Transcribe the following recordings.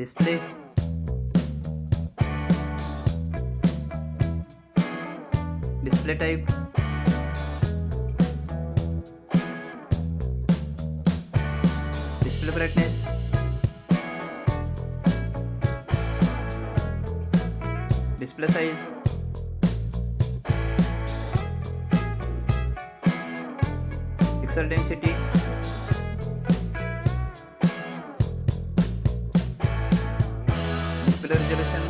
display, display type, display brightness, display size, pixel density, display resolution,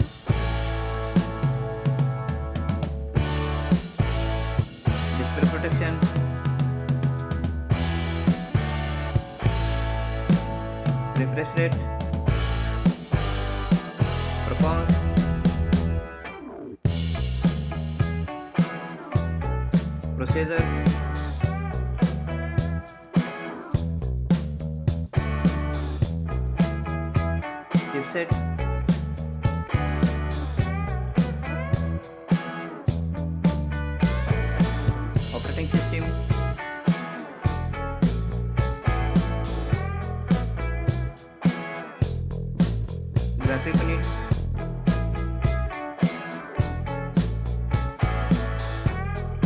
display protection, refresh rate, performance, processor, chipset, operating system, graphic unit,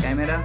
camera,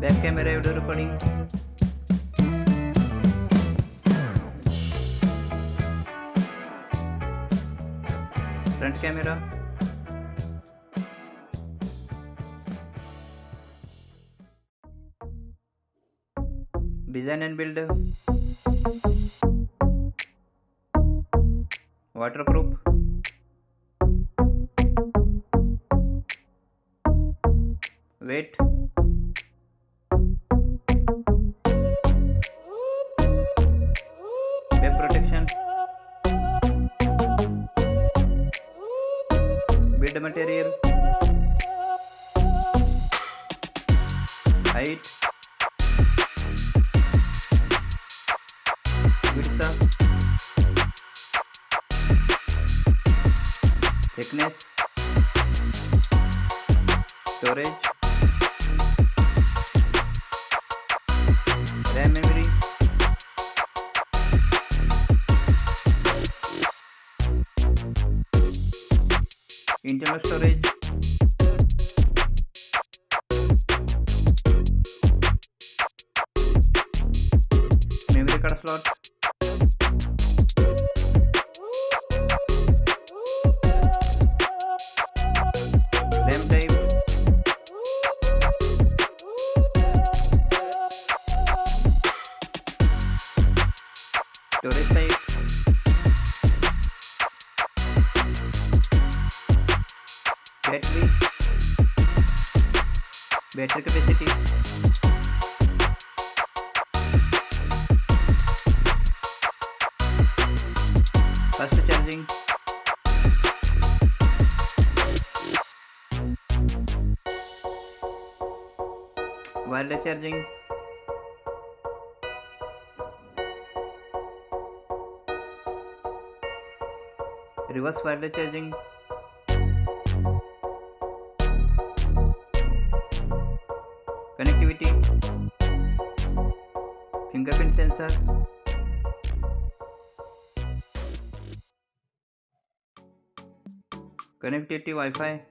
back camera video recording, front camera, design and build, waterproof, weight, web protection, build material, height, width, thickness, storage, RAM memory, internal storage, memory card slot, RAM type, storage type, battery capacity, fast charging, wireless charging, reverse wireless charging, connectivity, fingerprint sensor, connectivity Wi-Fi,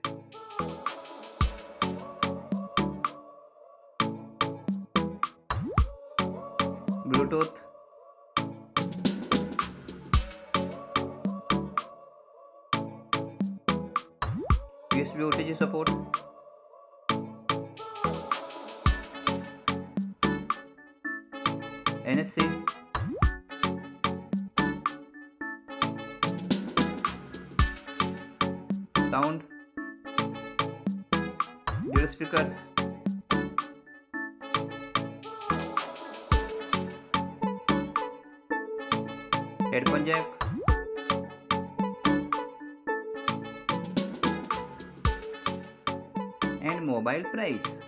Bluetooth, USB OTG support, NFC, sound, dual speakers, headphone jack, and mobile price.